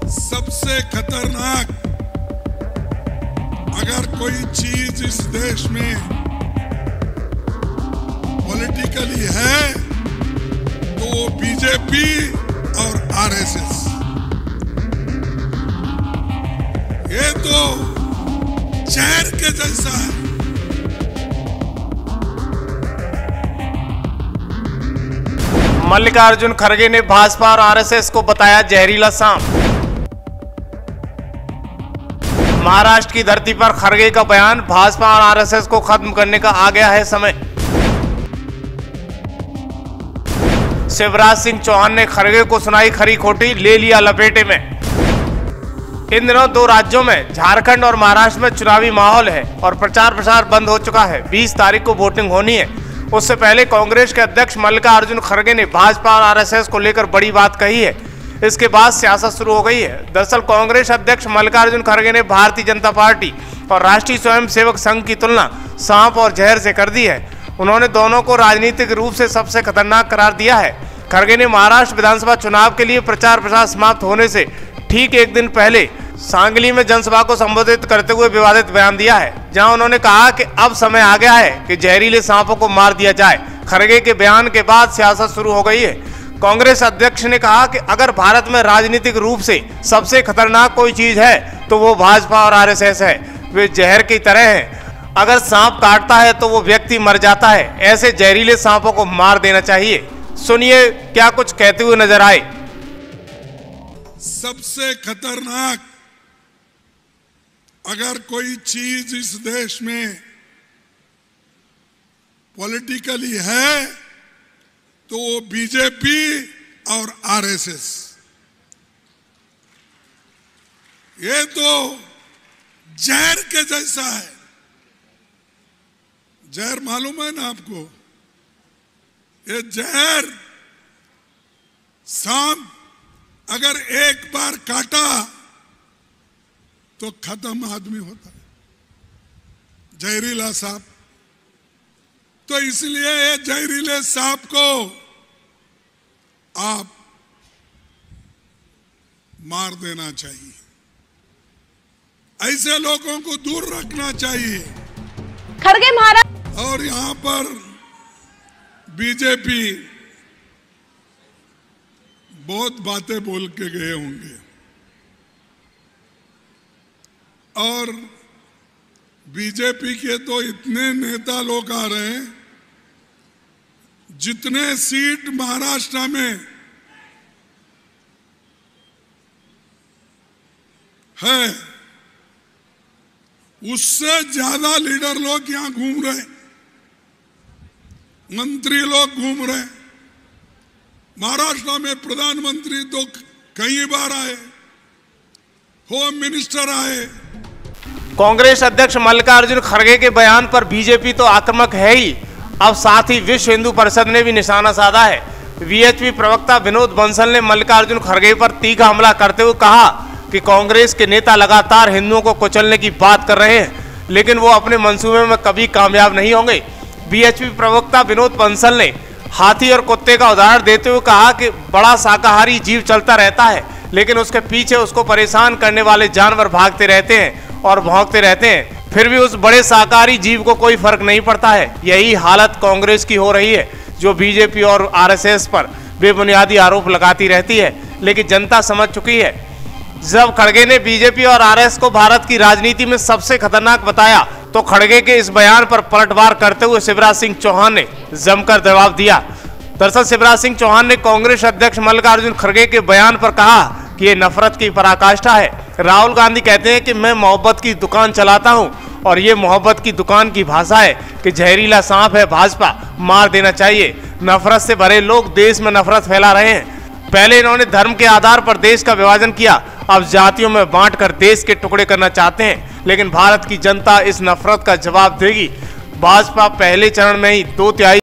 सबसे खतरनाक अगर कोई चीज इस देश में पॉलिटिकली है तो वो बीजेपी और आरएसएस। ये तो जहर के जैसा है। मल्लिकार्जुन खड़गे ने भाजपा और आरएसएस को बताया जहरीला सांप। महाराष्ट्र की धरती पर खड़गे का बयान, भाजपा और आरएसएस को खत्म करने का आ गया है समय। शिवराज सिंह चौहान ने खड़गे को सुनाई खरी खोटी, ले लिया लपेटे में। इन दिनों दो राज्यों में, झारखंड और महाराष्ट्र में चुनावी माहौल है और प्रचार प्रसार बंद हो चुका है। 20 तारीख को वोटिंग होनी है। उससे पहले कांग्रेस के अध्यक्ष मल्लिकार्जुन खड़गे ने भाजपा और आरएसएस को लेकर बड़ी बात कही है। इसके बाद सियासत शुरू हो गई है। दरअसल कांग्रेस अध्यक्ष मल्लिकार्जुन खड़गे ने भारतीय जनता पार्टी और राष्ट्रीय स्वयंसेवक संघ की तुलना सांप और जहर से कर दी है। उन्होंने दोनों को राजनीतिक रूप से सबसे खतरनाक करार दिया है। खड़गे ने महाराष्ट्र विधानसभा चुनाव के लिए प्रचार प्रसार समाप्त होने से ठीक एक दिन पहले सांगली में जनसभा को संबोधित करते हुए विवादित बयान दिया है, जहां उन्होंने कहा कि अब समय आ गया है कि जहरीले सांपों को मार दिया जाए। खड़गे के बयान के बाद सियासत शुरू हो गई है। कांग्रेस अध्यक्ष ने कहा कि अगर भारत में राजनीतिक रूप से सबसे खतरनाक कोई चीज है तो वो भाजपा और आरएसएस है। वे जहर की तरह हैं। अगर सांप काटता है तो वो व्यक्ति मर जाता है। ऐसे जहरीले सांपों को मार देना चाहिए। सुनिए क्या कुछ कहते हुए नजर आए। सबसे खतरनाक अगर कोई चीज इस देश में पॉलिटिकली है तो वो बीजेपी और आरएसएस। ये तो जहर के जैसा है। जहर मालूम है ना आपको? ये जहर सांप अगर एक बार काटा तो खत्म आदमी होता है, जहरीला सांप। तो इसलिए ये जहरीले सांप को आप मार देना चाहिए। ऐसे लोगों को दूर रखना चाहिए। खड़गे महाराज और यहां पर बीजेपी बहुत बातें बोल के गए होंगे और बीजेपी के तो इतने नेता लोग आ रहे हैं। जितने सीट महाराष्ट्र में है उससे ज्यादा लीडर लोग यहां घूम रहे, मंत्री लोग घूम रहे। महाराष्ट्र में प्रधानमंत्री तो कई बार आए, होम मिनिस्टर आए। कांग्रेस अध्यक्ष मल्लिकार्जुन खड़गे के बयान पर बीजेपी तो आक्रामक है ही, अब साथ ही विश्व हिंदू परिषद ने भी निशाना साधा है। वीएचपी प्रवक्ता विनोद बंसल ने मल्लिकार्जुन खड़गे पर तीखा हमला करते हुए कहा कि कांग्रेस के नेता लगातार हिंदुओं को कुचलने की बात कर रहे हैं, लेकिन वो अपने मंसूबे में कभी कामयाब नहीं होंगे। वीएचपी प्रवक्ता विनोद बंसल ने हाथी और कुत्ते का उदाहरण देते हुए कहा कि बड़ा शाकाहारी जीव चलता रहता है, लेकिन उसके पीछे उसको परेशान करने वाले जानवर भागते रहते हैं और भौंकते रहते हैं, फिर भी उस बड़े शाकाहारी जीव को कोई फर्क नहीं पड़ता है। यही हालत कांग्रेस की हो रही है, जो बीजेपी और आरएसएस पर बेबुनियादी आरोप लगाती रहती है, लेकिन जनता समझ चुकी है। जब खड़गे ने बीजेपी और आरएसएस को भारत की राजनीति में सबसे खतरनाक बताया तो खड़गे के इस बयान पर पलटवार करते हुए शिवराज सिंह चौहान ने जमकर जवाब दिया। दरअसल शिवराज सिंह चौहान ने कांग्रेस अध्यक्ष मल्लिकार्जुन खड़गे के बयान पर कहा कि ये नफरत की पराकाष्ठा है। राहुल गांधी कहते हैं कि मैं मोहब्बत की दुकान चलाता हूं और ये मोहब्बत की दुकान की भाषा है कि जहरीला सांप है भाजपा, मार देना चाहिए। नफरत से भरे लोग देश में नफरत फैला रहे हैं। पहले इन्होंने धर्म के आधार पर देश का विभाजन किया, अब जातियों में बांटकर देश के टुकड़े करना चाहते हैं, लेकिन भारत की जनता इस नफरत का जवाब देगी। भाजपा पहले चरण में ही 2/3